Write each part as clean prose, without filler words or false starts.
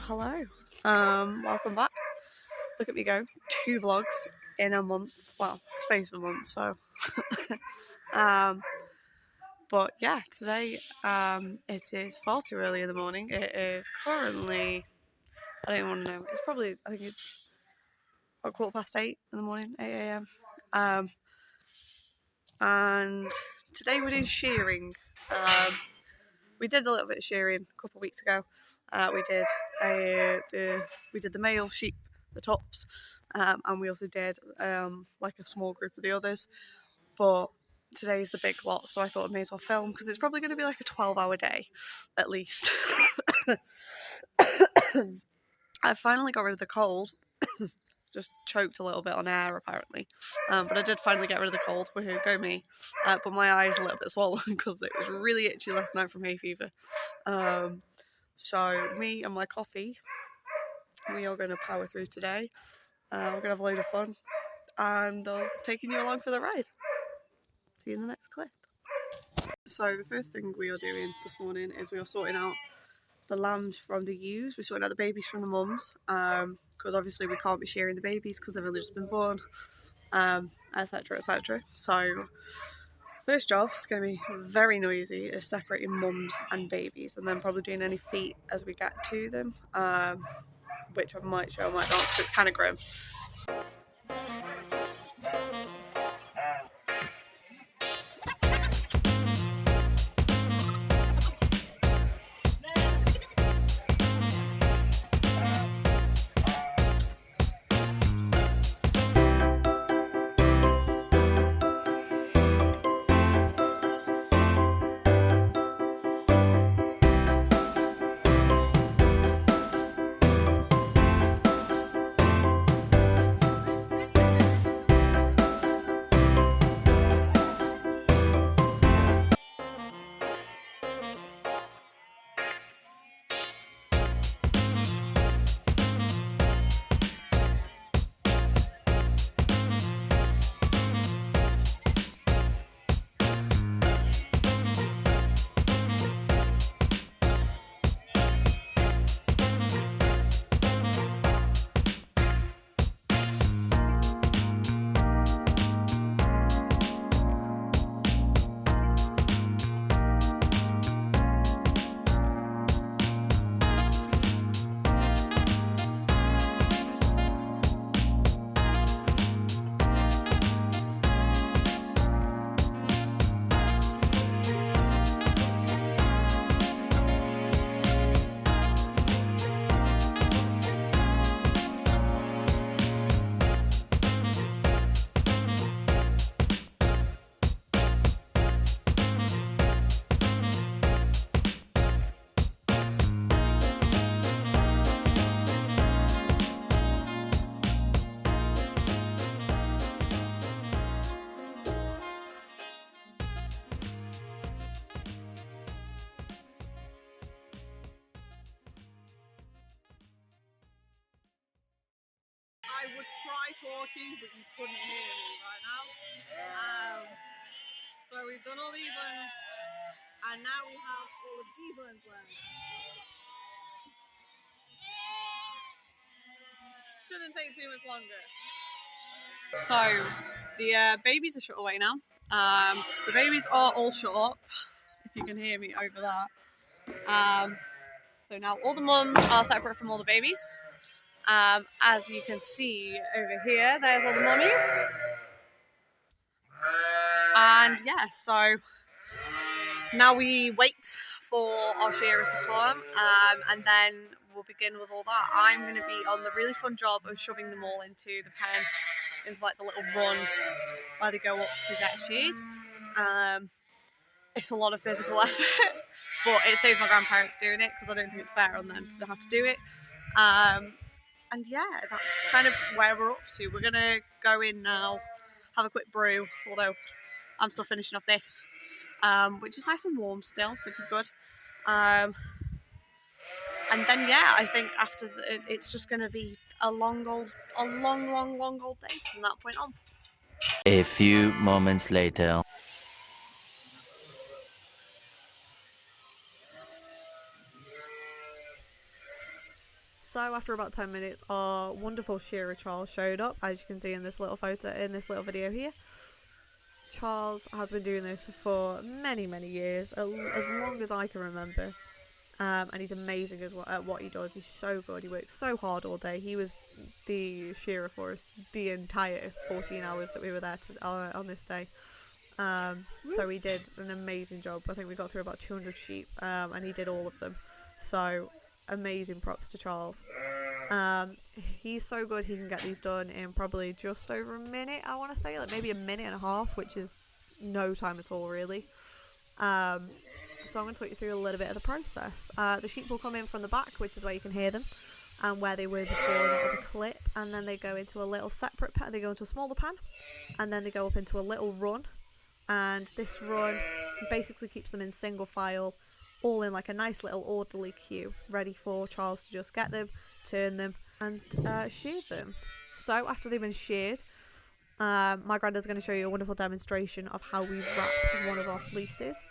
Hello, welcome back. Look at me go, 2 vlogs in a month, well, space of a month, so. But yeah, today it is far too early in the morning. It is currently, I don't even want to know, it's probably, I think it's about 8:15 in the morning, 8 a.m. And today we're doing shearing. We did a little bit of shearing a couple of weeks ago. We did the male sheep, the tops, and we also did like a small group of the others. But today's the big lot, so I thought I may as well film because it's probably going to be like a 12-hour day, at least. I finally got rid of the cold. Just choked a little bit on air apparently, but I did finally get rid of the cold. Woohoo, go me! But my eye's a little bit swollen because it was really itchy last night from hay fever. So me and my coffee, we are going to power through today. We're going to have a load of fun, and taking you along for the ride. See you in the next clip. So the first thing we are doing this morning is we are sorting out the lambs from the ewes. We're sorting out the babies from the mums, because obviously we can't be shearing the babies because they've only just been born, etc, etc. So first job, it's going to be very noisy, is separating mums and babies, and then probably doing any feet as we get to them, which I might show, I might not, because it's kind of grim. I would try talking, but you couldn't hear me right now. So we've done all these ones, and now we have all of these ones left. Shouldn't take too much longer. So the babies are shut away now. The babies are all shut up, if you can hear me over that. So now all the mums are separate from all the babies. As you can see over here, there's all the mummies. And yeah, so now we wait for our shearer to come, and then we'll begin with all that. I'm going to be on the really fun job of shoving them all into the pen, into like the little run where they go up to get sheared. It's a lot of physical effort, but it saves my grandparents doing it because I don't think it's fair on them to have to do it. And yeah, that's kind of where we're up to. We're going to go in now, have a quick brew, although I'm still finishing off this, which is nice and warm still, which is good. And then yeah, I think after it's just going to be a long old day from that point on. A few moments later. So after about 10 minutes, our wonderful shearer Charles showed up, as you can see in this little photo, in this little video here. Charles has been doing this for many, many years, as long as I can remember. And he's amazing at what he does. He's so good. He works so hard all day. He was the shearer for us the entire 14 hours that we were there on this day. So he did an amazing job. I think we got through about 200 sheep, and he did all of them. So amazing props to Charles. He's so good. He can get these done in probably just over a minute, I want to say, like maybe a minute and a half, which is no time at all, really. So I'm going to talk you through a little bit of the process. The sheep will come in from the back, which is where you can hear them, and where they were before in that other clip, and then they go into a little separate pan. They go into a smaller pan, and then they go up into a little run, and this run basically keeps them in single file, all in like a nice little orderly queue, ready for Charles to just get them, turn them, and shear them. So after they've been sheared, my granddad's going to show you a wonderful demonstration of how we wrap one of our fleeces.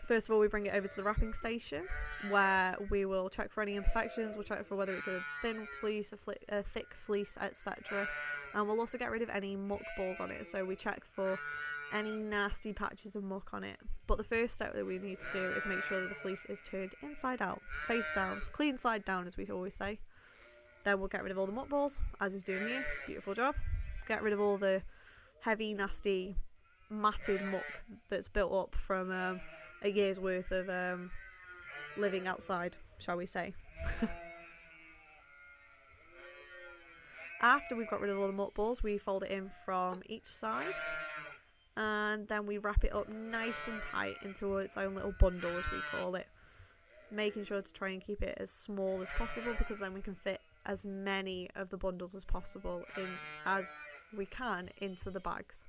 First of all, we bring it over to the wrapping station, where we will check for any imperfections. We'll check for whether it's a thin fleece, a thick fleece, etc. And we'll also get rid of any muck balls on it. So we check for any nasty patches of muck on it. But the first step that we need to do is make sure that the fleece is turned inside out, face down, clean side down, as we always say. Then we'll get rid of all the muck balls, as he's doing here. Beautiful job. Get rid of all the heavy, nasty, matted muck that's built up from a year's worth of living outside, shall we say. After we've got rid of all the muck balls, we fold it in from each side, and then we wrap it up nice and tight into its own little bundle, as we call it, making sure to try and keep it as small as possible, because then we can fit as many of the bundles as possible as we can into the bags.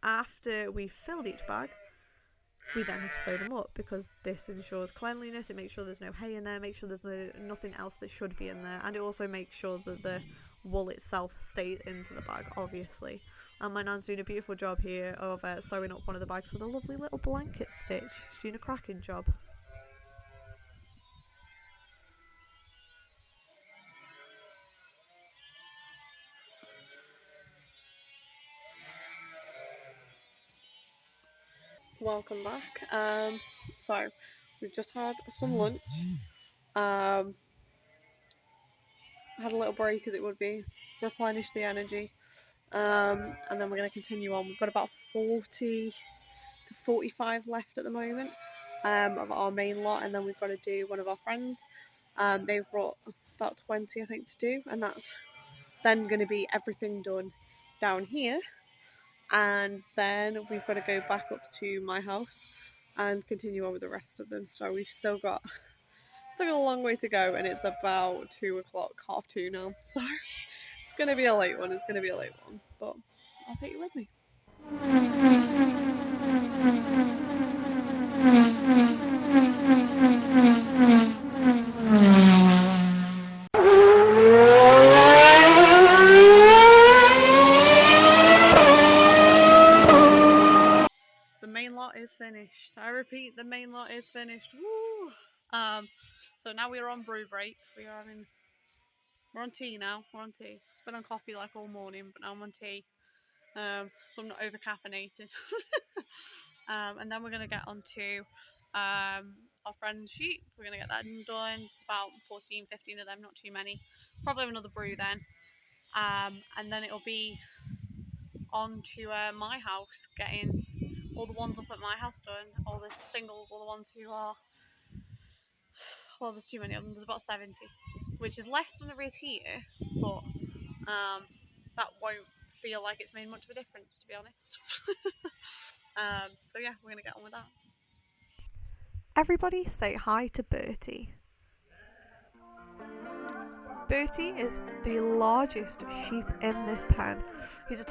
After we've filled each bag, we then have to sew them up, because this ensures cleanliness. It makes sure there's no hay in there, makes sure there's nothing else that should be in there, and it also makes sure that the wool itself stays into the bag, obviously. And my nan's doing a beautiful job here of sewing up one of the bags with a lovely little blanket stitch. She's doing a cracking job. Welcome back. So we've just had some lunch. Had a little break, as it would be, replenish the energy, and then we're going to continue on. We've got about 40 to 45 left at the moment of our main lot, and then we've got to do one of our friends. They've brought about 20, I think, to do, and that's then going to be everything done down here. And then we've got to go back up to my house and continue on with the rest of them. So we've still got a long way to go, and it's about 2 o'clock, 2:30 now. So it's going to be a late one. But I'll take you with me. The main lot is finished. I repeat, the main lot is finished. Woo! So now we're on brew break. We're on tea now. Been on coffee like all morning, but now I'm on tea. So I'm not over caffeinated. And then we're gonna get on to our friend's sheep. We're gonna get that done. It's about 14, 15 of them, not too many. Probably have another brew then. And then it'll be on to my house, getting all the ones up at my house done, all the singles, all the ones who are, well, there's too many of them. There's about 70, which is less than there is here, but that won't feel like it's made much of a difference, to be honest. So yeah, we're gonna get on with that. Everybody say hi to Bertie. Bertie is the largest sheep in this pen. He's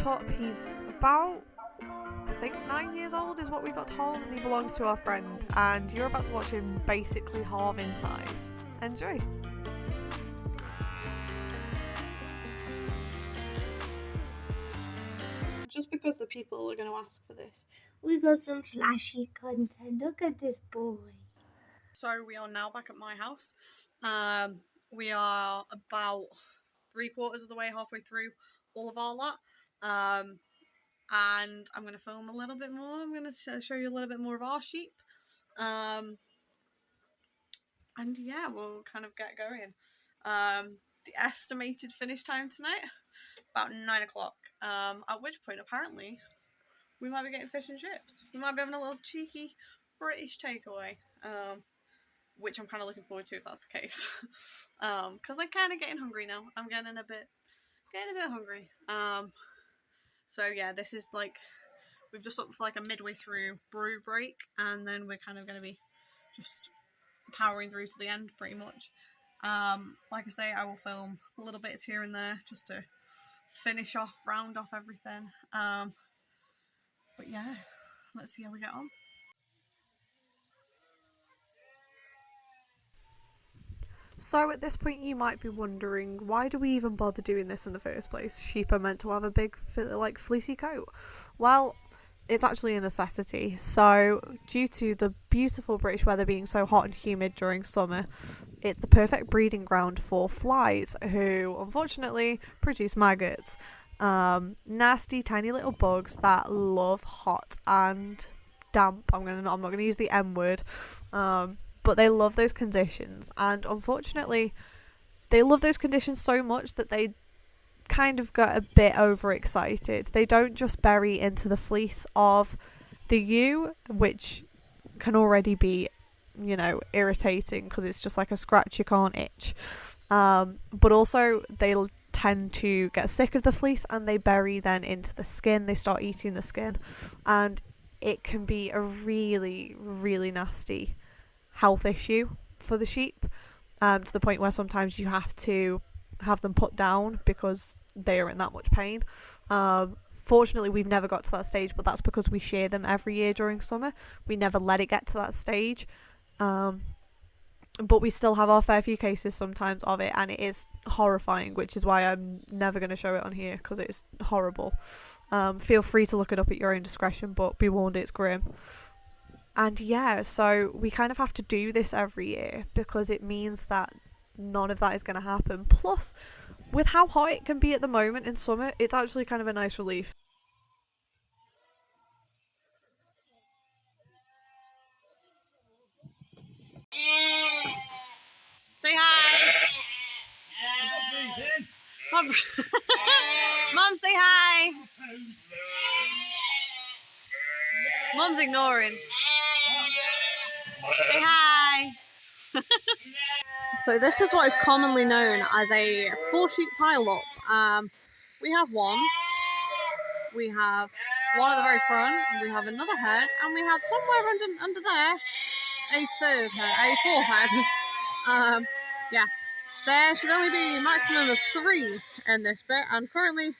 about, I think, 9 years old is what we got told, and he belongs to our friend, and you're about to watch him basically halve in size. Enjoy. Just because the people are going to ask for this, We got some flashy content. Look at this boy. So we are now back at my house. We are about 3/4 of the way, halfway through all of our lot. And I'm going to film a little bit more. I'm going to show you a little bit more of our sheep. And yeah, we'll kind of get going. The estimated finish time tonight, about 9 o'clock. At which point, apparently, we might be getting fish and chips. We might be having a little cheeky British takeaway. Which I'm kind of looking forward to if that's the case. Because I'm kind of getting hungry now. I'm getting a bit hungry. So yeah, this is like, we've just up for like a midway through brew break, and then we're kind of going to be just powering through to the end pretty much. Like I say, I will film little bits here and there just to finish off, round off everything. But yeah, let's see how we get on. So at this point you might be wondering, why do we even bother doing this in the first place? Sheep are meant to have a big like fleecy coat. Well, it's actually a necessity. So due to the beautiful British weather being so hot and humid during summer, it's the perfect breeding ground for flies, who unfortunately produce maggots. Nasty tiny little bugs that love hot and damp. I'm not gonna use the M word. But they love those conditions, and unfortunately they love those conditions so much that they kind of got a bit overexcited. They don't just bury into the fleece of the ewe, which can already be, irritating because it's just like a scratch you can't itch. But also they tend to get sick of the fleece and they bury then into the skin. They start eating the skin, and it can be a really, really nasty health issue for the sheep, to the point where sometimes you have to have them put down because they are in that much pain. Fortunately, we've never got to that stage, but that's because we shear them every year during summer. We never let it get to that stage. But we still have our fair few cases sometimes of it, and it is horrifying, which is why I'm never going to show it on here because it's horrible. Feel free to look it up at your own discretion, but be warned, it's grim. And yeah, so we kind of have to do this every year because it means that none of that is going to happen. Plus, with how hot it can be at the moment in summer, it's actually kind of a nice relief. Say hi! Mom, Mom, say hi! Mom's ignoring. Say hi! So this is what is commonly known as a 4-sheep pile-up. We have one. We have one at the very front, and we have another head, and we have somewhere under there a fourth head. Yeah, there should only be a maximum of 3 in this bit, and currently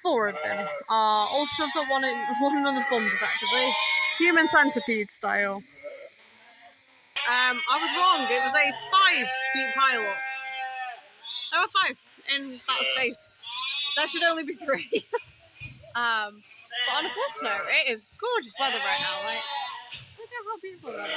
4 of them are all shoved up one another's bums, effectively, human centipede style. I was wrong. It was a 5-sheep pile-up. There were 5 in that space. There should only be 3. But on a plus note, it is gorgeous weather right now. Like, look at how beautiful that is.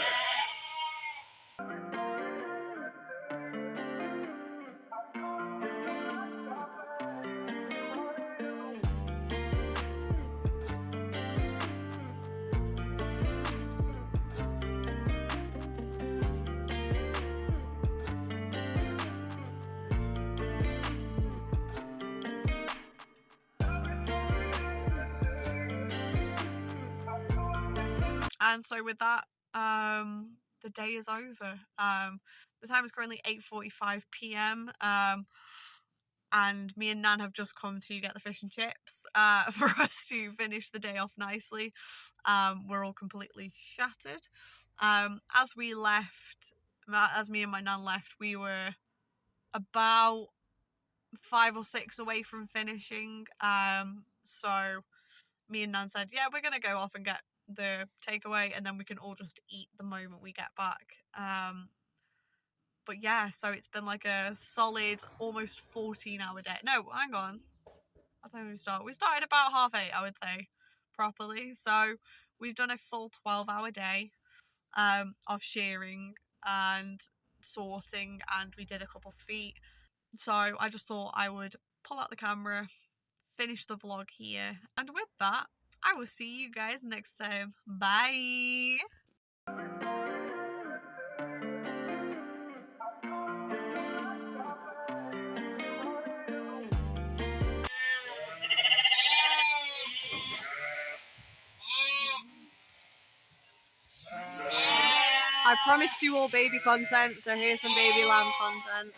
And so with that, the day is over. The time is currently 8:45 p.m. And me and Nan have just come to get the fish and chips for us to finish the day off nicely. We're all completely shattered. As we left, as me and my Nan left, we were about 5 or 6 away from finishing. So me and Nan said, yeah, we're going to go off and get the takeaway, and then we can all just eat the moment we get back. But yeah, so it's been like a solid almost 14-hour day. No, hang on. What time did we start? We started about 8:30, I would say, properly. So we've done a full 12-hour day of shearing. and sorting, and we did a couple of feet. So I just thought I would pull out the camera, finish the vlog here, and with that, I will see you guys next time. Bye! I promised you all baby content, so here's some baby lamb content.